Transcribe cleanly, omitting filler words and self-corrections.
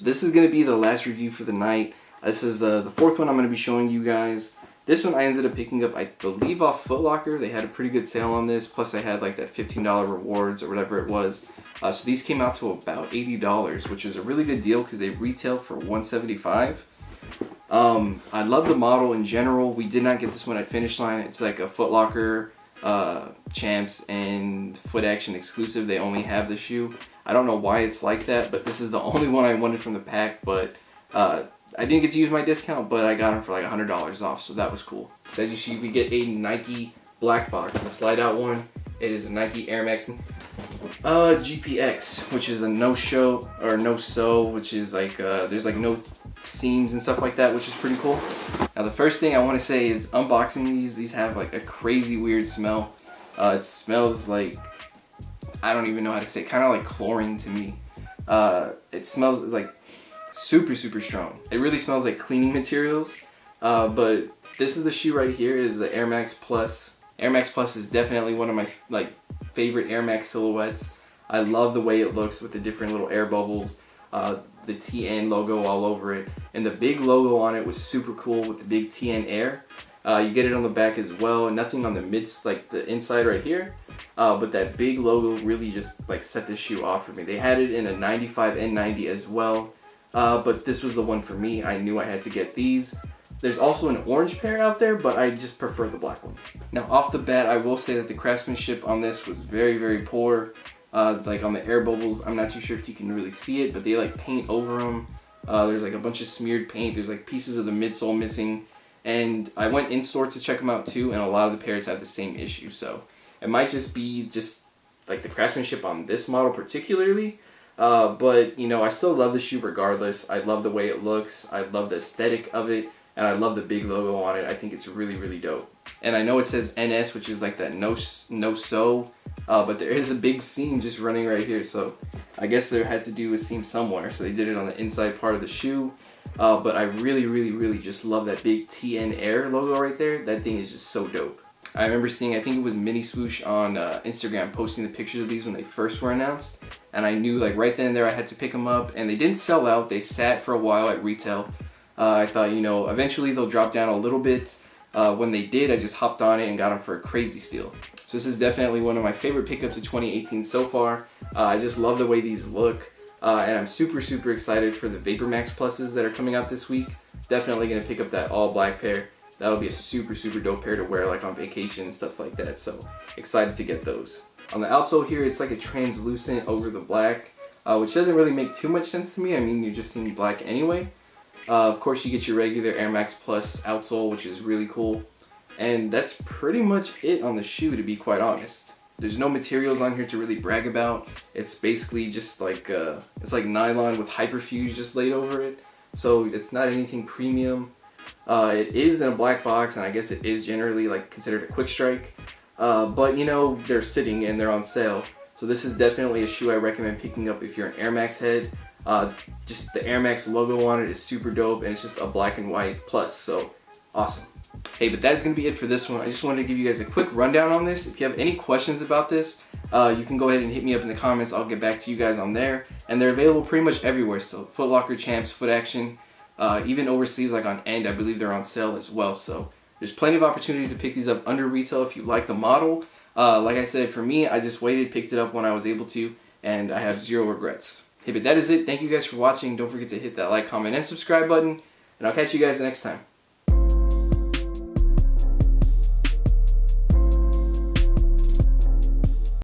this is going to be the last review for the night. This is the fourth one I'm going to be showing you guys. This one I ended up picking up, I believe, off Foot Locker. They had a pretty good sale on this. Plus I had like that $15 rewards or whatever it was. So these came out to about $80, which is a really good deal because they retail for $175. I love the model in general. We did not get this one at Finish Line. It's like a Foot Locker, Champs, and Foot Action exclusive. They only have the shoe. I don't know why it's like that, but this is the only one I wanted from the pack. But I didn't get to use my discount, but I got them for like $100 off, so that was cool. So as you see, we get a Nike black box, the slide out one. It is a Nike Air Max GPX, which is a no-show or no-sew, which is like there's like no seams and stuff like that, which is pretty cool. Now the first thing I want to say is unboxing these have like a crazy weird smell. It smells like, I don't even know how to say it, kind of like chlorine to me. It smells like super strong. It really smells like cleaning materials. But this is the shoe right here. It is the Air Max Plus. Air Max Plus is definitely one of my favorite Air Max silhouettes. I love the way it looks with the different little air bubbles, the TN logo all over it, and the big logo on it was super cool with the big TN Air. You get it on the back as well, and nothing on the the inside right here, but that big logo really just like set this shoe off for me. They had it in a 95 N90 as well. But this was the one for me. I knew I had to get these. There's also an orange pair out there, but I just prefer the black one. Now off the bat, I will say that the craftsmanship on this was very poor. Like on the air bubbles, I'm not too sure if you can really see it, but they like paint over them. There's like a bunch of smeared paint. There's like pieces of the midsole missing. And I went in store to check them out too, and a lot of the pairs have the same issue. So it might just be just like the craftsmanship on this model particularly. But you know, I still love the shoe regardless. I love the way it looks. I love the aesthetic of it, and I love the big logo on it. I think it's really dope. And I know it says NS, which is like that no-sew, but there is a big seam just running right here. So I guess there had to do a seam somewhere. So they did it on the inside part of the shoe. But I really just love that big TN Air logo right there. That thing is just so dope. I remember seeing, I think it was Mini Swoosh on Instagram, posting the pictures of these when they first were announced. And I knew like right then and there I had to pick them up. And they didn't sell out. They sat for a while at retail. I thought, you know, eventually they'll drop down a little bit. When they did, I just hopped on it and got them for a crazy steal. So this is definitely one of my favorite pickups of 2018 so far. I just love the way these look. And I'm super excited for the Vapor Max Pluses that are coming out this week. Definitely going to pick up that all black pair. That'll be a super dope pair to wear like on vacation and stuff like that. So excited to get those. On the outsole here, it's like a translucent over the black, which doesn't really make too much sense to me. I mean, you're just seeing black anyway. Of course, you get your regular Air Max Plus outsole, which is really cool. And that's pretty much it on the shoe, to be quite honest. There's no materials on here to really brag about. It's basically just like, it's like nylon with hyperfuse just laid over it. So it's not anything premium. It is in a black box, and I guess it is generally like considered a quick strike. But you know, they're sitting and they're on sale. So this is definitely a shoe I recommend picking up if you're an Air Max head. Just the Air Max logo on it is super dope, and it's just a black and white plus, so awesome. Hey, but that's going to be it for this one. I just wanted to give you guys a quick rundown on this. If you have any questions about this, you can go ahead and hit me up in the comments. I'll get back to you guys on there. And they're available pretty much everywhere. So Foot Locker, Champs, Foot Action, even overseas like on End, I believe they're on sale as well. So there's plenty of opportunities to pick these up under retail if you like the model. Like I said, for me, I just waited, picked it up when I was able to, and I have zero regrets. Hey, but that is it. Thank you guys for watching. Don't forget to hit that like, comment, and subscribe button. And I'll catch you guys next time.